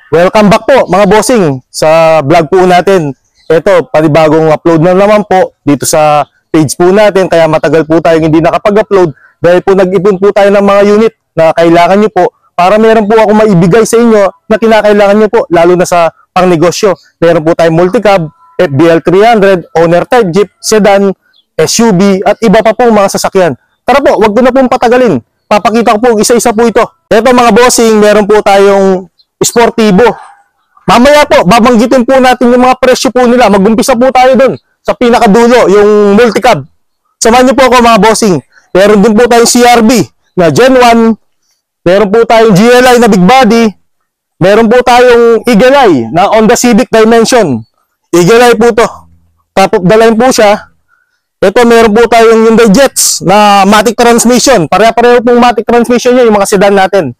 Welcome back po mga bossing sa vlog po natin. Ito, panibagong upload na naman po dito sa page po natin. Kaya matagal po tayong hindi nakapag-upload dahil po nag-ipon po tayo ng mga unit na kailangan nyo po para meron po ako maibigay sa inyo na kinakailangan nyo po lalo na sa pangnegosyo. Meron po tayong multicab, FBL 300, owner type jeep, sedan, SUV at iba pa pong mga sasakyan. Tara po, wag ko na pong patagalin. Papakita ko po isa-isa po ito. Ito mga bossing, meron po tayong sportibo. Mamaya po, babanggitin po natin yung mga presyo po nila. Mag-umpisa po tayo dun sa pinakadulo, yung multicab. Samahan niyo po ako mga bossing. Meron din po tayong CRV na Gen 1. Meron po tayong GLI na big body. Meron po tayong Eagle Eye na Honda Civic Dimension. Eagle Eye po to. Top of the line po siya. Ito meron po tayong Hyundai Jets na matic transmission. Pare-pareho pong matic transmission yun, yung mga sedan natin.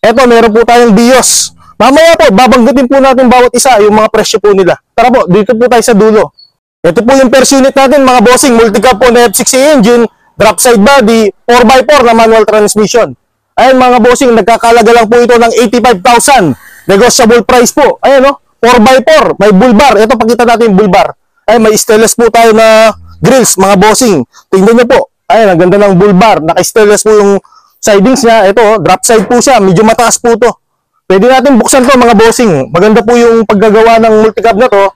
Ito, meron po tayong Vios. Mamaya po, babanggitin po natin bawat isa yung mga presyo po nila. Tara po, dito po tayo sa dulo. Ito po yung first unit natin, mga bossing. Multicab po na F60 engine, drop side body, 4x4 na manual transmission. Ayan mga bossing, nagkakalaga lang po ito ng 85,000. Negotiable price po. Ayan o, 4x4, may bull bar. Ito, pakita natin yung bull bar. Ayan, may stainless po tayo na grills, mga bossing. Tingnan nyo po. Ayan, ang ganda ng bull bar. Naka-stainless po yung sidings niya. Ito, drop side po siya. Medyo mataas po to. Pwede natin buksan to mga bossing. Maganda po yung paggagawa ng multicab na to.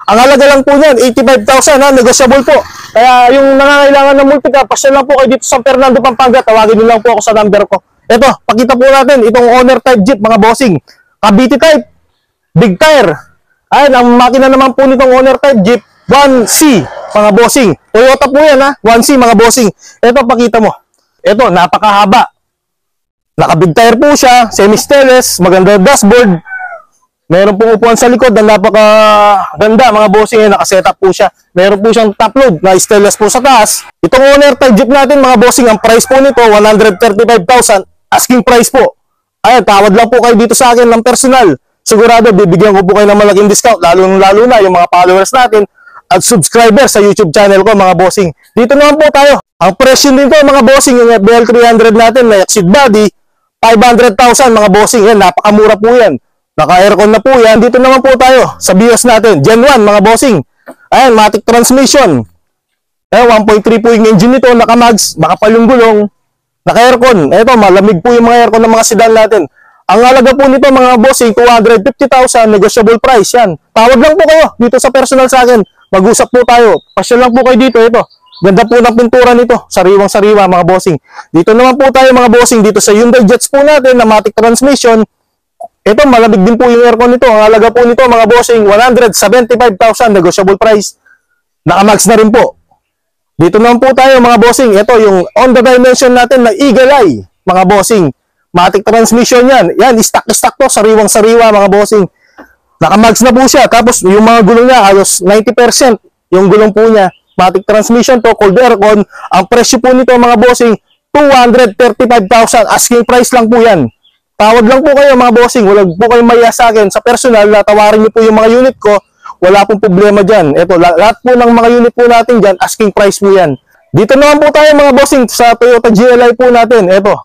Ang halaga lang po niyan, 85,000 ha. Negotiable po. Kaya yung nangangailangan ng multicab, pasya lang po kayo dito sa Fernando, Pampanga. Tawagin nyo lang po ako sa number ko. Ito, pakita po natin itong owner type jeep mga bossing. Cavite type. Big tire. Ayan, ang makina naman po nitong owner type jeep, 1C mga bossing. Toyota po yan ha. 1C mga bossing. Ito, pakita mo. Ito, napakahaba. Naka-big tire po siya, semi-stainless, maganda dashboard. Meron pong upuan sa likod na napakaganda mga bossing. Naka-setup po siya. Meron po siyang top load na stainless po sa taas. Itong owner type jeep natin mga bossing, ang price po nito 135,000. Asking price po. Ayan, tawad lang po kayo dito sa akin ng personal. Sigurado, bibigyan ko po kayo ng malaking discount. Lalo na yung mga followers natin at subscriber sa YouTube channel ko mga bossing. Dito naman po tayo. Ang presyo nito mga bossing, yung FBL 300 natin na exit body, 500,000 mga bossing. Yan, napakamura po yan. Naka-aircon na po yan. Dito naman po tayo sa Vios natin. Gen 1 mga bossing. Ayan, matic transmission. Ayan, 1.3 po yung engine nito. Naka-mags, makapal yung gulong. Naka-aircon. Ito, malamig po yung mga aircon ng mga sedan natin. Ang halaga po nito mga bossing, 250,000. Negotiable price yan. Tawag lang po kayo dito sa personal sa akin. Mag-usap po tayo. Pasya lang po kayo dito. Ito. Ganda po ng pintura nito. Sariwang-sariwa mga bossing. Dito naman po tayo mga bossing. Dito sa Hyundai Jets po natin na matic transmission. Ito, malamig din po yung aircon nito. Ang halaga po nito mga bossing, 175,000. Negotiable price. Naka-max na rin po. Dito naman po tayo mga bossing. Ito yung Honda Dimension natin na Eagle Eye. Mga bossing. Matic transmission yan. Yan, stock to. Sariwang-sariwa mga bossing. Naka-mags na po siya. Tapos yung mga gulong niya, halos 90% yung gulong po niya. Matic transmission to, cold aircon. Ang presyo po nito mga bossing, 235,000. Asking price lang po yan. Tawag lang po kayo mga bossing. Wala po kayong maya sa akin. Sa personal, tawarin niyo po yung mga unit ko. Wala pong problema dyan. Ito, lahat po ng mga unit po natin dyan, asking price po yan. Dito naman po tayo mga bossing sa Toyota GLI po natin. Ito,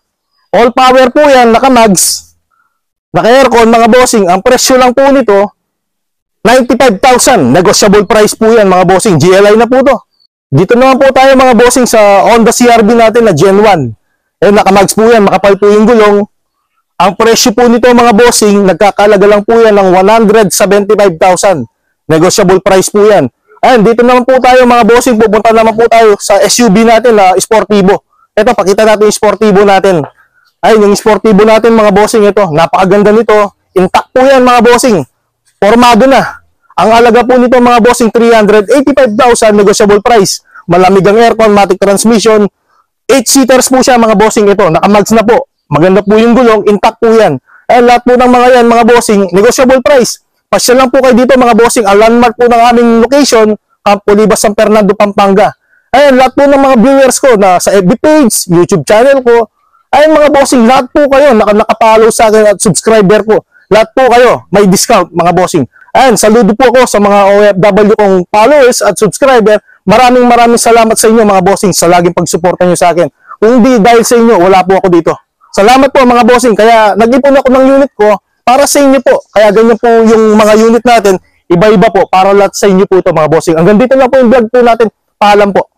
all power po yan, naka-mags. Naka-aircon mga bossing. Ang presyo lang po nito, 95,000. Negotiable price po yan mga bossing. GLI na po to. Dito naman po tayo mga bossing sa Honda CRV natin na Gen 1. Eh, naka-mags po yan. Makapal po yung gulong. Ang presyo po nito mga bossing, nagkakalaga lang po yan ng 175,000. Negotiable price po yan. Ayan, dito naman po tayo mga bossing. Pupunta naman po tayo sa SUV natin na Sportivo. Ito, pakita natin yung Sportivo natin. Ayun, yung Sportivo natin mga bossing ito. Napakaganda nito. Intact po yan mga bossing. Formado na. Ang halaga po nito mga bossing, 385,000 negotiable price. Malamig ang aircon, matic transmission. 8-seaters po siya mga bossing ito. Naka-mags na po. Maganda po yung gulong, intact po yan. Ayun, lahat po ng mga yan mga bossing, negotiable price. Pasya lang po kayo dito mga bossing. Ang landmark po ng aming location, Camp Olivas, San Fernando, Pampanga. Ayun, lahat po ng mga viewers ko na sa FB page, YouTube channel ko. Ayun mga bossing, lahat po kayo nakapollow sa akin at subscriber ko. Lahat po kayo, may discount mga bossing. Ayun, saludo po ako sa mga OFW kong followers at subscriber. Maraming salamat sa inyo mga bossing sa laging pagsuporta nyo sa akin. Kung hindi dahil sa inyo, wala po ako dito. Salamat po mga bossing. Kaya nag-ipon ako ng unit ko para sa inyo po. Kaya ganyan po yung mga unit natin, iba-iba po, para lahat sa inyo po ito mga bossing. Hanggang dito lang po yung vlog po natin. Paalam po.